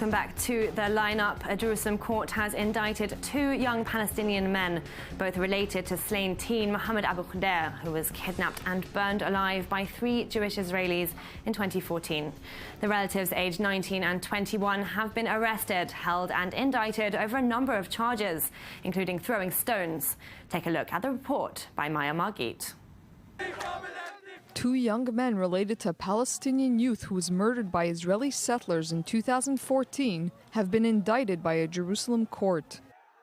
Welcome back to the lineup. A Jerusalem court has indicted 2 young Palestinian men, both related to slain teen Mohammed Abu Khader, who was kidnapped and burned alive by 3 Jewish Israelis in 2014. The relatives, aged 19 and 21, have been arrested, held and indicted over a number of charges, including throwing stones. Take a look at the report by Maya Margit. 2 young men related to a Palestinian youth who was murdered by Israeli settlers in 2014 have been indicted by a Jerusalem court.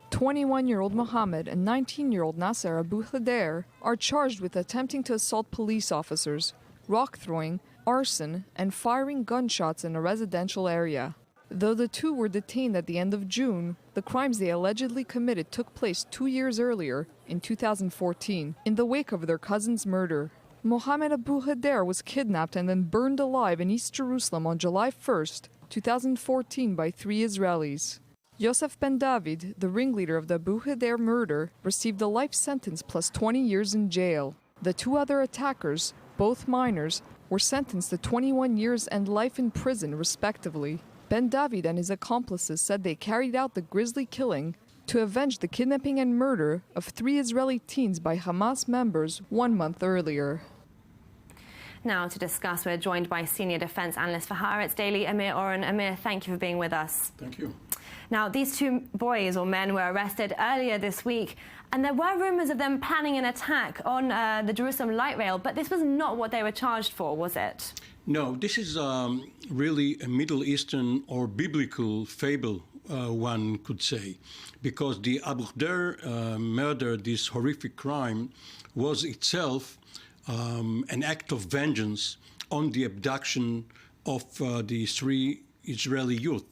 21-year-old Mohammed and 19-year-old Nasser Abu Khader are charged with attempting to assault police officers, rock throwing, arson, and firing gunshots in a residential area. Though the 2 were detained at the end of June, the crimes they allegedly committed took place 2 years earlier, in 2014, in the wake of their cousin's murder. Mohammed Abu Khader was kidnapped and then burned alive in East Jerusalem on July 1st, 2014 by 3 Israelis. Yosef Ben David, the ringleader of the Abu Khader murder, received a life sentence plus 20 years in jail. The 2 other attackers, both minors, were sentenced to 21 years and life in prison, respectively. Ben David and his accomplices said they carried out the grisly killing to avenge the kidnapping and murder of 3 Israeli teens by Hamas members 1 month earlier. Now to discuss, we're joined by senior defense analyst for Haaretz Daily, Amir Oren. Amir, thank you for being with us. Thank you. Now, these 2 boys or men were arrested earlier this week, and there were rumors of them planning an attack on the Jerusalem light rail, but this was not what they were charged for, was it? No, this is really a Middle Eastern or biblical fable, one could say, because the Abu Khader murder, this horrific crime, was itself an act of vengeance on the abduction of the 3 Israeli youth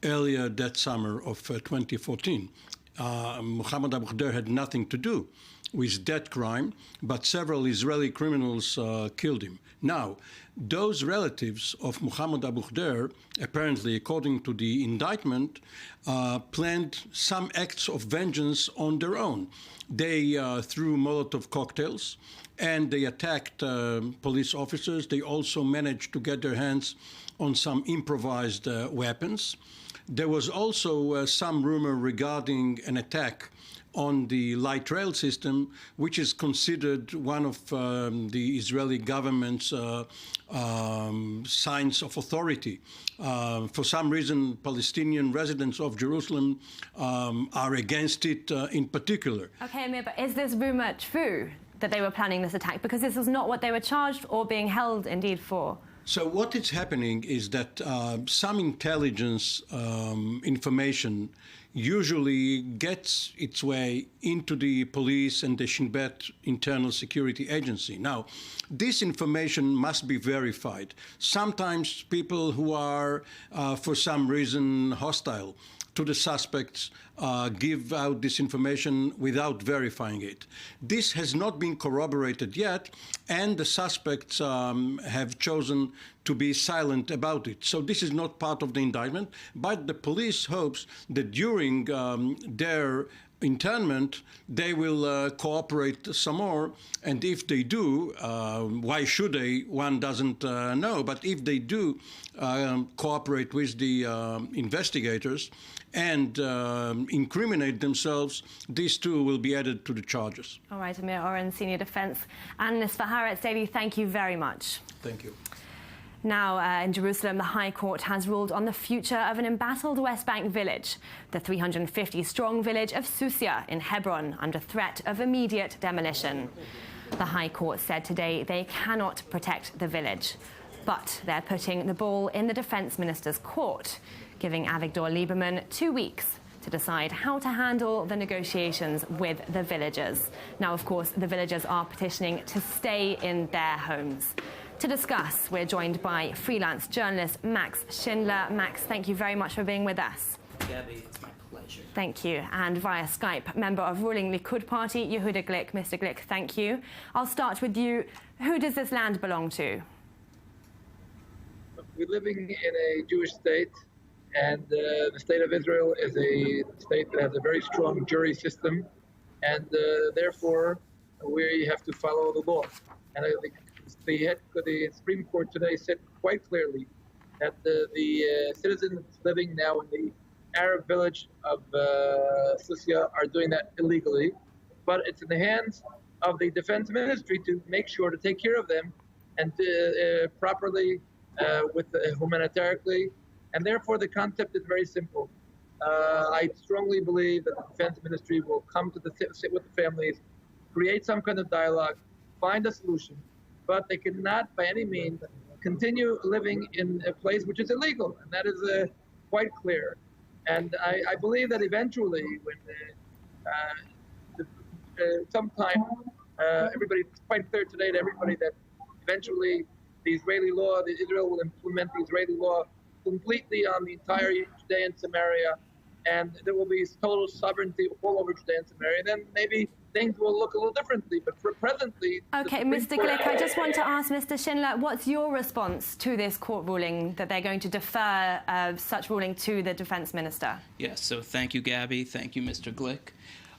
earlier that summer of 2014. Mohammed Abu Khader had nothing to do with that crime, but several Israeli criminals killed him. Now, those relatives of Mohammed Abu Khader, apparently, according to the indictment, planned some acts of vengeance on their own. They threw Molotov cocktails and they attacked police officers. They also managed to get their hands on some improvised weapons. There was also some rumor regarding an attack on the light rail system, which is considered one of the Israeli government's signs of authority. For some reason, Palestinian residents of Jerusalem are against it in particular. Okay, Amir, but is this rumor true, that they were planning this attack? Because this is not what they were charged or being held, indeed, for. So what is happening is that some intelligence information usually gets its way into the police and the Shin Bet internal security agency. Now, this information must be verified. Sometimes people who are, for some reason, hostile to the suspects give out this information without verifying it. This has not been corroborated yet, and the suspects have chosen to be silent about it. So this is not part of the indictment, but the police hopes that during their internment, they will cooperate some more. And if they do, why should they? One doesn't know. But if they do cooperate with the investigators and incriminate themselves, these 2 will be added to the charges. All right, Amir Oren, senior defense analyst for Haaretz Daily, thank you very much. Thank you. Now, in Jerusalem, the High Court has ruled on the future of an embattled West Bank village, the 350-strong village of Susya in Hebron, under threat of immediate demolition. The High Court said today they cannot protect the village, but they're putting the ball in the defense minister's court, giving Avigdor Lieberman 2 weeks to decide how to handle the negotiations with the villagers. Now, of course, the villagers are petitioning to stay in their homes. To discuss, we're joined by freelance journalist Max Shindler. Max, thank you very much for being with us. Gabby, it's my pleasure. Thank you. And via Skype, member of ruling Likud party, Yehuda Glick. Mr. Glick, thank you. I'll start with you. Who does this land belong to? We're living in a Jewish state, and the state of Israel is a state that has a very strong jury system, and therefore we have to follow the law. And I think the Supreme Court today said quite clearly that the citizens living now in the Arab village of Susya are doing that illegally, but it's in the hands of the defense ministry to make sure to take care of them and properly with humanitarianly, and therefore the concept is very simple. I strongly believe that the defense ministry will come to sit with the families, create some kind of dialogue, find a solution, but they cannot by any means continue living in a place which is illegal, and that is quite clear. And I believe that eventually, when sometime everybody, it's quite clear today to everybody that eventually the Israeli law, Israel will implement the Israeli law completely on the entire Judea and Samaria, and there will be total sovereignty all over Judea and Samaria. Then maybe things will look a little differently, but for presently... Okay, Mr. Glick, I just want to ask Mr. Shindler, what's your response to this court ruling that they're going to defer such ruling to the defense minister? Yes, so thank you, Gabby. Thank you, Mr. Glick.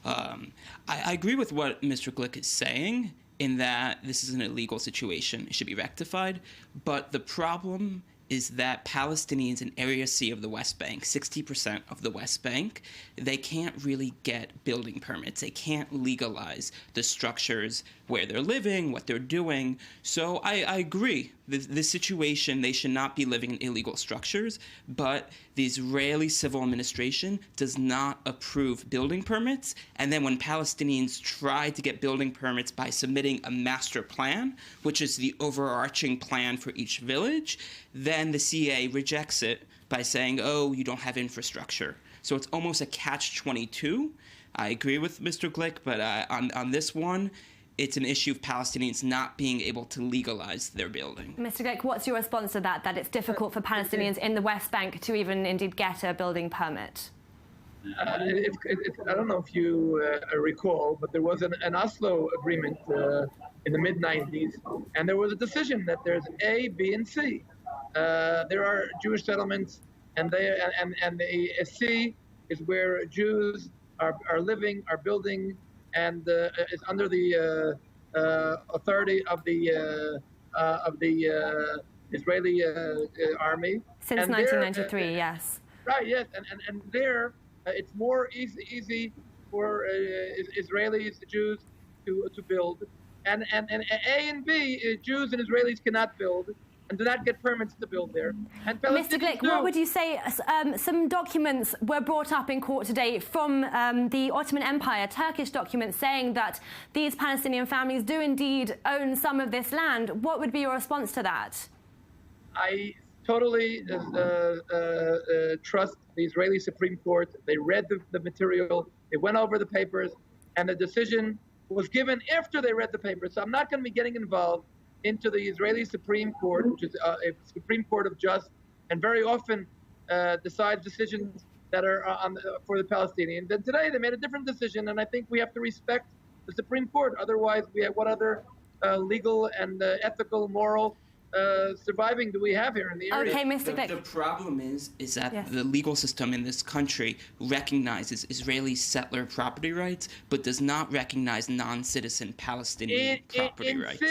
I agree with what Mr. Glick is saying in that this is an illegal situation. It should be rectified. But the problem is that Palestinians in Area C of the West Bank, 60% of the West Bank, they can't really get building permits. They can't legalize the structures where they're living, what they're doing. So I agree. This situation, they should not be living in illegal structures, but the Israeli civil administration does not approve building permits. And then when Palestinians try to get building permits by submitting a master plan, which is the overarching plan for each village, then the CA rejects it by saying, oh, you don't have infrastructure. So it's almost a catch-22. I agree with Mr. Glick, but on this one, it's an issue of Palestinians not being able to legalize their building. Mr. Glick, what's your response to that it's difficult for Palestinians in the West Bank to even indeed get a building permit? I don't know if you recall, but there was an Oslo agreement in the mid-90s, and there was a decision that there's A, B, and C. There are Jewish settlements, and the C is where Jews are living, are building, and is under the authority of the Israeli army. Since 1993, yes. Right, yes, and there it's more easy for Israelis, Jews, to build, and A and B, Jews and Israelis cannot build and do not get permits to build there. And Mr. Glick, what would you say? Some documents were brought up in court today from the Ottoman Empire, Turkish documents saying that these Palestinian families do indeed own some of this land. What would be your response to that? I totally trust the Israeli Supreme Court. They read the material, they went over the papers, and the decision was given after they read the papers. So I'm not going to be getting involved into the Israeli Supreme Court, which is a Supreme Court of Justice, and very often decides decisions that are for the Palestinians. And today they made a different decision, and I think we have to respect the Supreme Court. Otherwise, what other legal and ethical, moral surviving do we have here in the area? Okay, Mr. Glick. The problem is that yes. the legal system in this country recognizes Israeli settler property rights, but does not recognize non-citizen Palestinian property rights.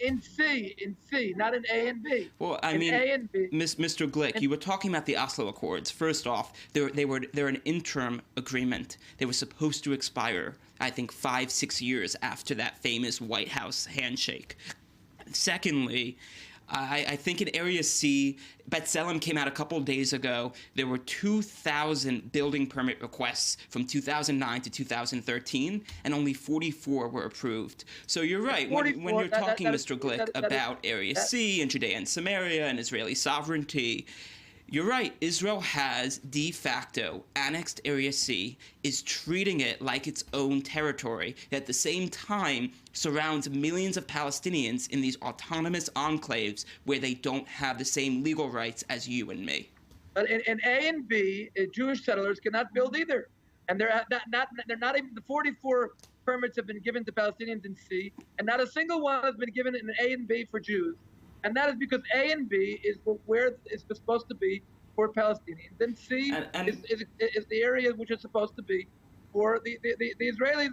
In C, not in A and B. Well, I mean, A and B. Mr. Glick, you were talking about the Oslo Accords. First off, they're an interim agreement. They were supposed to expire, I think, 5-6 years after that famous White House handshake. Secondly, I think in Area C, B'Tselem came out a couple days ago. There were 2,000 building permit requests from 2009 to 2013, and only 44 were approved. So you're right. When you're talking, Mr. Glick, about Area C and Judea and Samaria and Israeli sovereignty, you're right. Israel has de facto annexed Area C, is treating it like its own territory, at the same time surrounds millions of Palestinians in these autonomous enclaves where they don't have the same legal rights as you and me. But in A and B, Jewish settlers cannot build either, and they're not even the 44 permits have been given to Palestinians in C, and not a single one has been given in A and B for Jews. And that is because A and B is where it's supposed to be for Palestinians. Then C is the area which is supposed to be for the Israelis,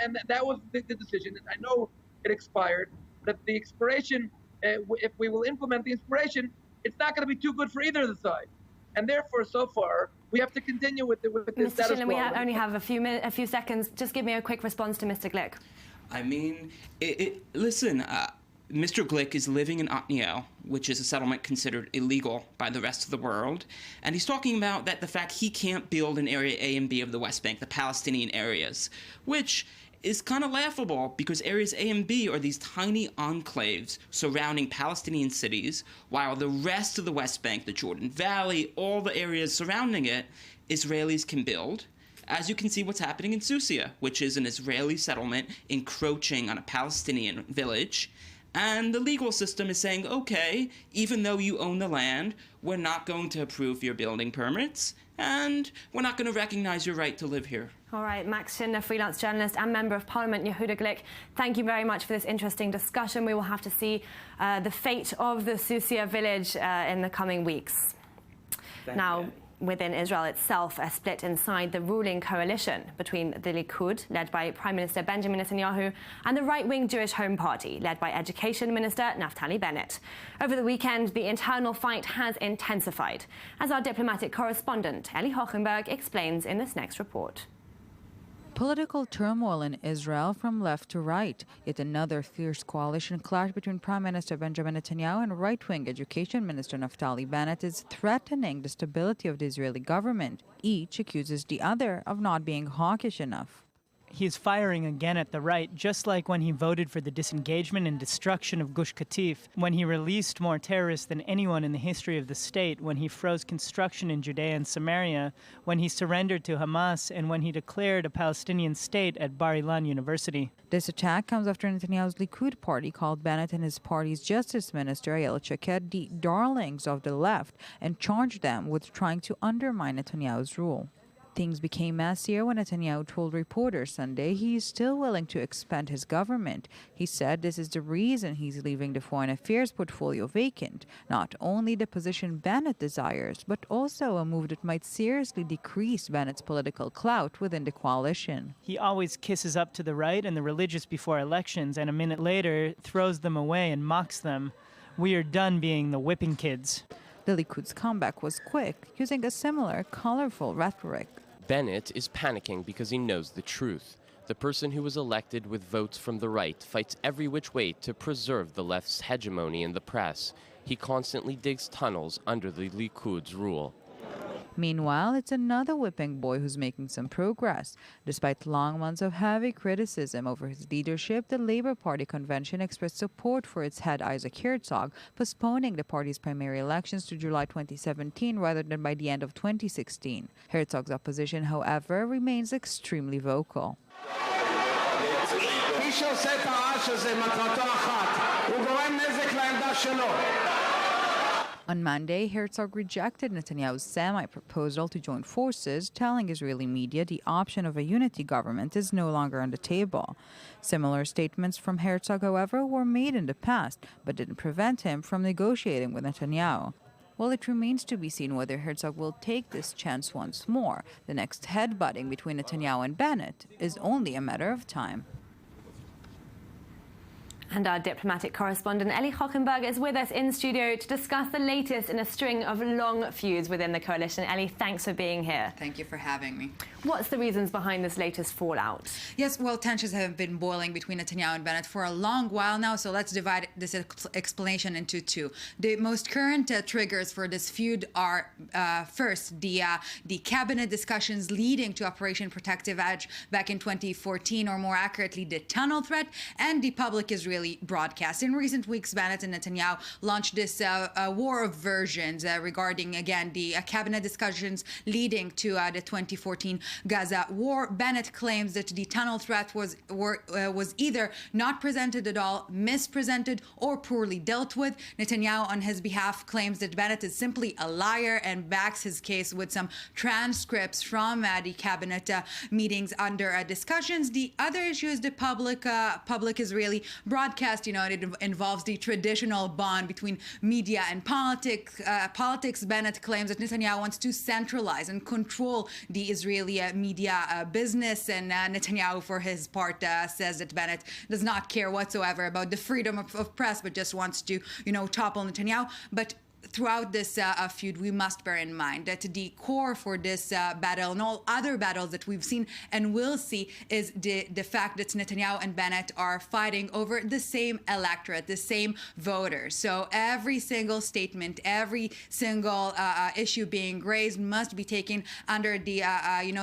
and that was the decision. And I know it expired, but the expiration, if we will implement the expiration, it's not going to be too good for either of the sides. And therefore, so far, we have to continue with this Mr. status Shindler, quo. we only have a few seconds. Just give me a quick response to Mr. Glick. I mean, listen, Mr. Glick is living in Otniel, which is a settlement considered illegal by the rest of the world, and he's talking about the fact he can't build in Area A and B of the West Bank, the Palestinian areas, which is kind of laughable because areas A and B are these tiny enclaves surrounding Palestinian cities, while the rest of the West Bank, the Jordan Valley, all the areas surrounding it, Israelis can build. As you can see what's happening in Susya, which is an Israeli settlement encroaching on a Palestinian village. And the legal system is saying, okay, even though you own the land, we're not going to approve your building permits, and we're not going to recognize your right to live here. All right, Max Shindler, freelance journalist and Member of Parliament, Yehuda Glick, thank you very much for this interesting discussion. We will have to see the fate of the Susya village in the coming weeks. Thank you. Within Israel itself, a split inside the ruling coalition between the Likud, led by Prime Minister Benjamin Netanyahu, and the right-wing Jewish Home Party, led by Education Minister Naftali Bennett. Over the weekend, the internal fight has intensified, as our diplomatic correspondent, Eli Hochenberg, explains in this next report. Political turmoil in Israel from left to right. Yet another fierce coalition clash between Prime Minister Benjamin Netanyahu and right-wing Education Minister Naftali Bennett is threatening the stability of the Israeli government. Each accuses the other of not being hawkish enough. He's firing again at the right, just like when he voted for the disengagement and destruction of Gush Katif, when he released more terrorists than anyone in the history of the state, when he froze construction in Judea and Samaria, when he surrendered to Hamas, and when he declared a Palestinian state at Bar Ilan University. This attack comes after Netanyahu's Likud party called Bennett and his party's Justice Minister Ayelet Shaked the darlings of the left and charged them with trying to undermine Netanyahu's rule. Things became messier when Netanyahu told reporters Sunday he is still willing to expand his government. He said this is the reason he's leaving the foreign affairs portfolio vacant. Not only the position Bennett desires, but also a move that might seriously decrease Bennett's political clout within the coalition. He always kisses up to the right and the religious before elections, and a minute later throws them away and mocks them. We are done being the whipping kids. The Likud's comeback was quick, using a similar, colorful rhetoric. Bennett is panicking because he knows the truth. The person who was elected with votes from the right fights every which way to preserve the left's hegemony in the press. He constantly digs tunnels under the Likud's rule. Meanwhile, it's another whipping boy who's making some progress. Despite long months of heavy criticism over his leadership, the Labour Party convention expressed support for its head Isaac Herzog, postponing the party's primary elections to July 2017 rather than by the end of 2016. Herzog's opposition, however, remains extremely vocal. On Monday, Herzog rejected Netanyahu's semi-proposal to join forces, telling Israeli media the option of a unity government is no longer on the table. Similar statements from Herzog, however, were made in the past, but didn't prevent him from negotiating with Netanyahu. While it remains to be seen whether Herzog will take this chance once more, the next headbutting between Netanyahu and Bennett is only a matter of time. And our diplomatic correspondent, Eli Hochenberg, is with us in studio to discuss the latest in a string of long feuds within the coalition. Eli, thanks for being here. Thank you for having me. What's the reasons behind this latest fallout? Yes, well, tensions have been boiling between Netanyahu and Bennett for a long while now, so let's divide this explanation into two. The most current triggers for this feud are, first, the cabinet discussions leading to Operation Protective Edge back in 2014, or more accurately, the tunnel threat, and the public Israeli broadcast. In recent weeks, Bennett and Netanyahu launched this war of versions regarding, again, the cabinet discussions leading to the 2014 Gaza war. Bennett claims that the tunnel threat was either not presented at all, mispresented, or poorly dealt with. Netanyahu, on his behalf, claims that Bennett is simply a liar and backs his case with some transcripts from the cabinet meetings under discussions. The other issue is the public Israeli broadcast. It involves the traditional bond between media and politics. Bennett claims that Netanyahu wants to centralize and control the Israeli media business, and Netanyahu, for his part, says that Bennett does not care whatsoever about the freedom of press, but just wants to, topple Netanyahu. But throughout this feud, we must bear in mind that the core for this battle and all other battles that we've seen and will see is the fact that Netanyahu and Bennett are fighting over the same electorate, the same voters. So every single statement, every single issue being raised must be taken under the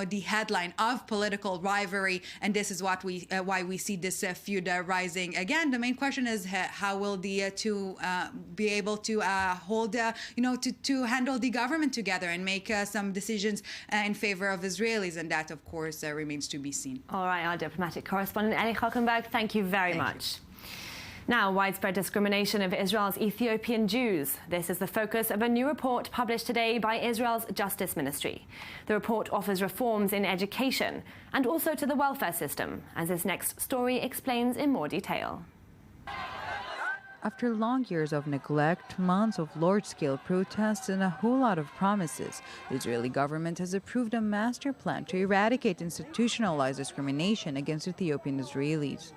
the headline of political rivalry, and this is what why we see this feud rising again. The main question is how will the two be able to hold to handle the government together and make some decisions in favor of Israelis, and that of course remains to be seen. All right, our diplomatic correspondent Eli Hockenberg, thank you very much. Now, widespread discrimination of Israel's Ethiopian Jews. This is the focus of a new report published today by Israel's Justice Ministry. The report offers reforms in education and also to the welfare system, as this next story explains in more detail. After long years of neglect, months of large-scale protests, and a whole lot of promises, the Israeli government has approved a master plan to eradicate institutionalized discrimination against Ethiopian Israelis.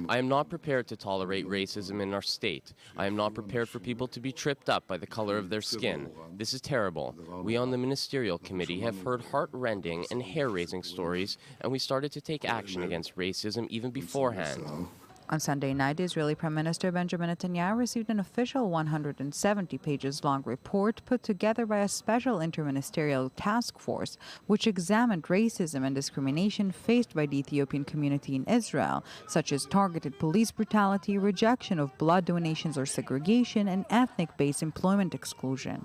I am not prepared to tolerate racism in our state. I am not prepared for people to be tripped up by the color of their skin. This is terrible. We on the Ministerial Committee have heard heart-rending and hair-raising stories, and we started to take action against racism even beforehand. On Sunday night, Israeli Prime Minister Benjamin Netanyahu received an official 170 pages long report put together by a special interministerial task force which examined racism and discrimination faced by the Ethiopian community in Israel, such as targeted police brutality, rejection of blood donations or segregation, and ethnic-based employment exclusion.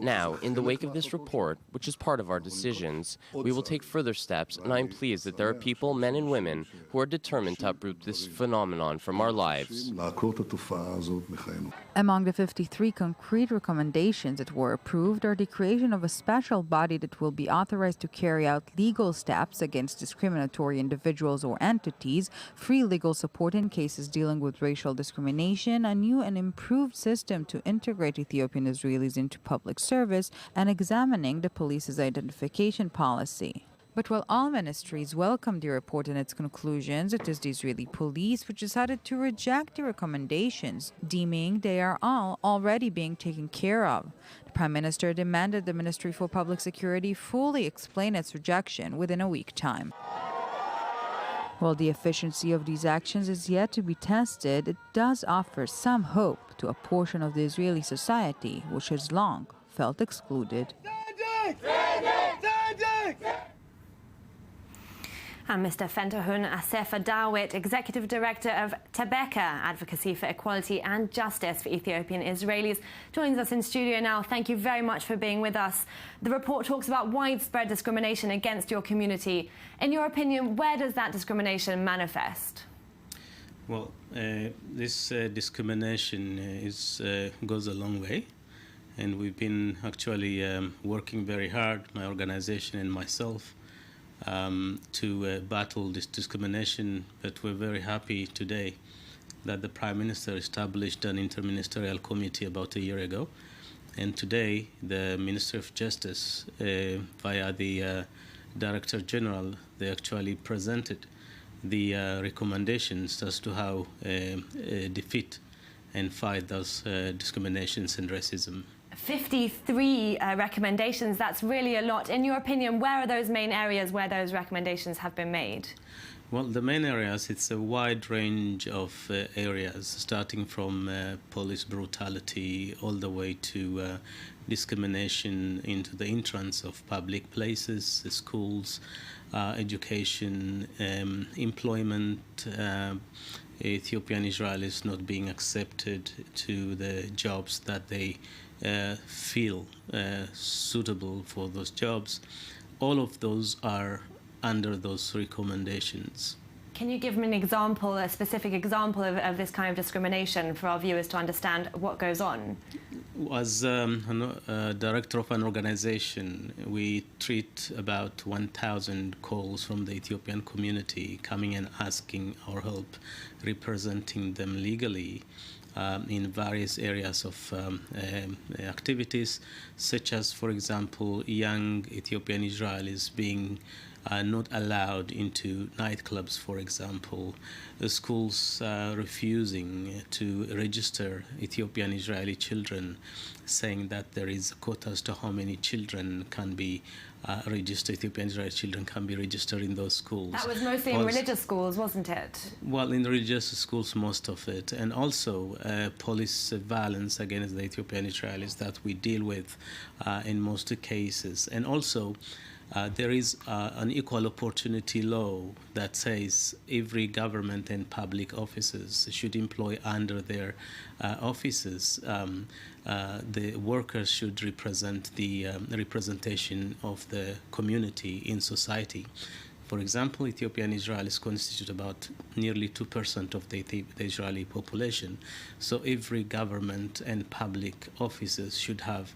Now, in the wake of this report, which is part of our decisions, we will take further steps, and I am pleased that there are people, men and women, who are determined to uproot this phenomenon from our lives. Among the 53 concrete recommendations that were approved are the creation of a special body that will be authorized to carry out legal steps against discriminatory individuals or entities, free legal support in cases dealing with racial discrimination, a new and improved system to integrate Ethiopian Israelis into public service, and examining the police's identification policy. But while all ministries welcomed the report and its conclusions, it is the Israeli police which decided to reject the recommendations, deeming they are all already being taken care of. The Prime Minister demanded the Ministry for Public Security fully explain its rejection within a week time. While the efficiency of these actions is yet to be tested, it does offer some hope to a portion of the Israeli society which has long felt excluded. And Mr. Fentahun Asefa Dawit, Executive Director of Tabeka, Advocacy for Equality and Justice for Ethiopian Israelis, joins us in studio now. Thank you very much for being with us. The report talks about widespread discrimination against your community. In your opinion, where does that discrimination manifest? Well, this discrimination goes a long way, and we've been actually working very hard, my organization and myself, to battle this discrimination. But we're very happy today that the Prime Minister established an interministerial committee about a year ago, and today the Minister of Justice, via the Director General, they actually presented the recommendations as to how defeat and fight those discriminations and racism. 53 recommendations, that's really a lot. In your opinion, where are those main areas where those recommendations have been made? Well, the main areas, it's a wide range of areas, starting from police brutality all the way to discrimination into the entrance of public places, schools, education, employment, Ethiopian Israelis not being accepted to the jobs that they feel suitable for those jobs. All of those are under those recommendations. Can you give me an example, a specific example of this kind of discrimination for our viewers to understand what goes on? As a director of an organization, we treat about 1,000 calls from the Ethiopian community coming and asking our help, representing them legally in various areas of activities, such as, for example, young Ethiopian Israelis being not allowed into nightclubs, for example. The schools refusing to register Ethiopian Israeli children, saying that there is a quota as to how many children can be registered. Ethiopian Israeli children can be registered in those schools. That was mostly in religious schools, wasn't it? Well, in religious schools, most of it. And also police violence against the Ethiopian Israelis that we deal with in most cases. And also, there is an equal opportunity law that says every government and public offices should employ under their offices the workers should represent the representation of the community in society. For example, Ethiopian Israelis constitute about nearly 2% of the Israeli population. So every government and public offices should have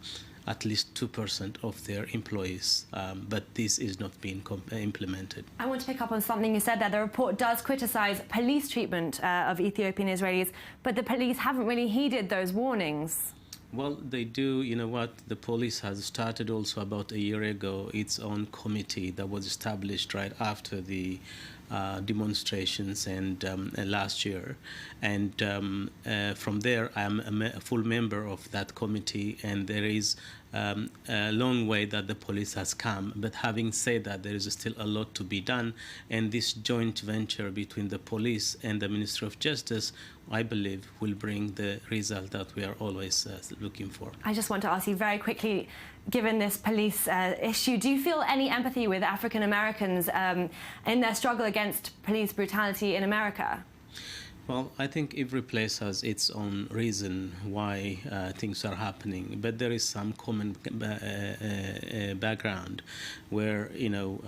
at least 2% of their employees, but this is not being implemented. I want to pick up on something you said there. The report does criticize police treatment of Ethiopian Israelis, but the police haven't really heeded those warnings. Well, they do. You know what? The police has started also about a year ago its own committee that was established right after the demonstrations and last year. And from there, I'm a full member of that committee, and there is a long way that the police has come. But having said that, there is still a lot to be done, and this joint venture between the police and the Ministry of Justice, I believe, will bring the result that we are always looking for. I just want to ask you very quickly, given this police issue, do you feel any empathy with African Americans in their struggle against police brutality in America? Well, I think every place has its own reason why things are happening, but there is some common background where, you know,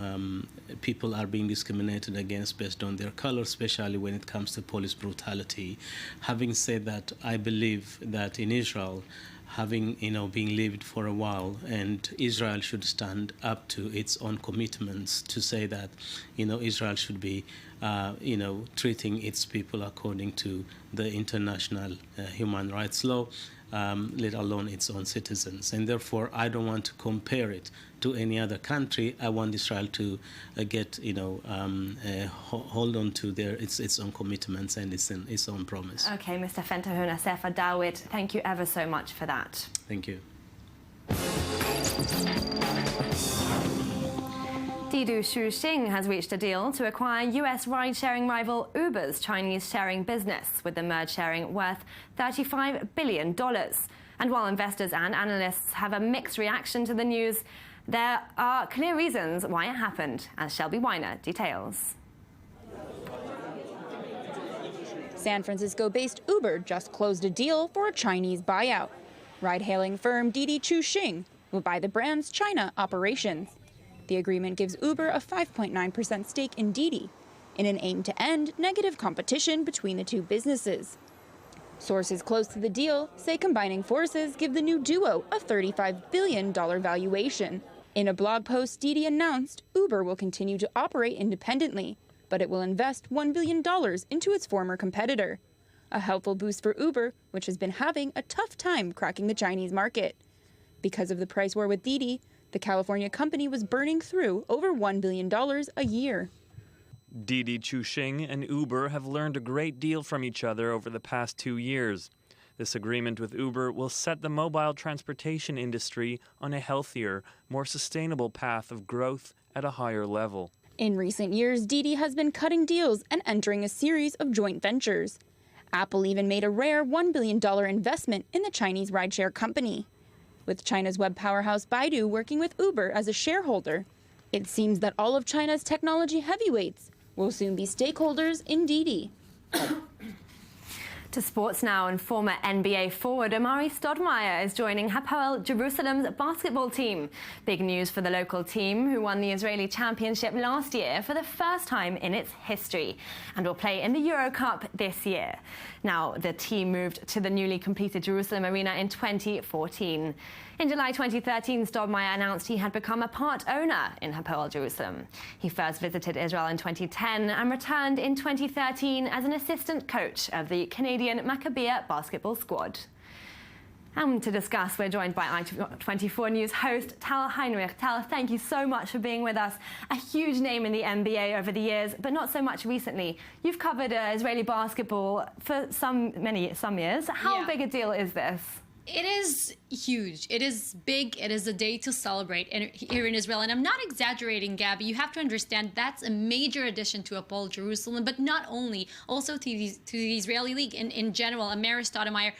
people are being discriminated against based on their color, especially when it comes to police brutality. Having said that, I believe that in Israel, having, you know, been lived for a while, and Israel should stand up to its own commitments to say that, you know, Israel should be you know, treating its people according to the international human rights law, let alone its own citizens. And therefore, I don't want to compare it to any other country. I want Israel to get, you know, hold on to its own commitments and its own promise. Okay, Mr. Fentahuna Sefa Dawit, thank you ever so much for that. Thank you. Didu Shuxing has reached a deal to acquire US ride-sharing rival Uber's Chinese sharing business, with the merged sharing worth $35 billion. And while investors and analysts have a mixed reaction to the news, there are clear reasons why it happened, as Shelby Weiner details. San Francisco-based Uber just closed a deal for a Chinese buyout. Ride-hailing firm Didi Chuxing will buy the brand's China operations. The agreement gives Uber a 5.9% stake in Didi, in an aim to end negative competition between the two businesses. Sources close to the deal say combining forces give the new duo a $35 billion valuation. In a blog post, Didi announced Uber will continue to operate independently, but it will invest $1 billion into its former competitor. A helpful boost for Uber, which has been having a tough time cracking the Chinese market. Because of the price war with Didi, the California company was burning through over $1 billion a year. Didi Chuxing and Uber have learned a great deal from each other over the past 2 years. This agreement with Uber will set the mobile transportation industry on a healthier, more sustainable path of growth at a higher level. In recent years, Didi has been cutting deals and entering a series of joint ventures. Apple even made a rare $1 billion investment in the Chinese rideshare company. With China's web powerhouse Baidu working with Uber as a shareholder, it seems that all of China's technology heavyweights will soon be stakeholders in Didi. To sports now, and former NBA forward Amari Stoudemire is joining Hapoel Jerusalem's basketball team. Big news for the local team, who won the Israeli championship last year for the first time in its history, and will play in the Euro Cup this year. Now, the team moved to the newly completed Jerusalem Arena in 2014. In July 2013, Stoudemire announced he had become a part owner in Hapoel Jerusalem. He first visited Israel in 2010 and returned in 2013 as an assistant coach of the Canadian Maccabiah basketball squad. And to discuss, we're joined by I24 News host Tal Heinrich. Tal, thank you so much for being with us. A huge name in the NBA over the years, but not so much recently. You've covered Israeli basketball for some years. How big a deal is this? It is huge. It is big. It is a day to celebrate here in Israel. And I'm not exaggerating, Gabby. You have to understand that's a major addition to Hapoel Jerusalem, but not only, also to the Israeli league in general. Amir Stoudemire,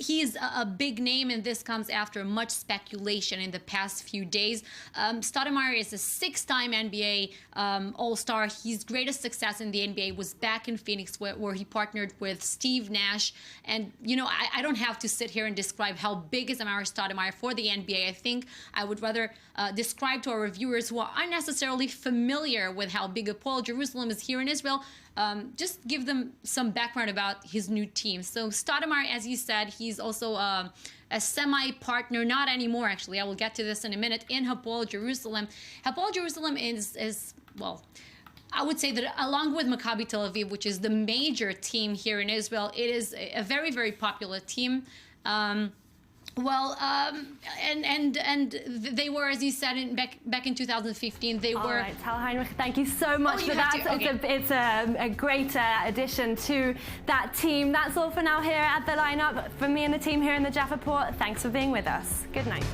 he's a big name, and this comes after much speculation in the past few days. Stoudemire is a six-time NBA All-Star. His greatest success in the NBA was back in Phoenix, where he partnered with Steve Nash. And, you know, I don't have to sit here and describe how big is Amir Stoudemire for the NBA. I think I would rather describe to our viewers who aren't necessarily familiar with how big Hapoel Jerusalem is here in Israel, just give them some background about his new team. So Stoudemire, as you said, he's also a semi-partner, not anymore actually, I will get to this in a minute, in Hapoel Jerusalem. Hapoel Jerusalem is, well, I would say that along with Maccabi Tel Aviv, which is the major team here in Israel, it is a very, very popular team. And they were, as you said, back in 2015. They were. All right, Tal Heinrich, thank you so much for that. Okay. It's a great addition to that team. That's all for now here at The Lineup. From me and the team here in the Jaffa Port, thanks for being with us. Good night.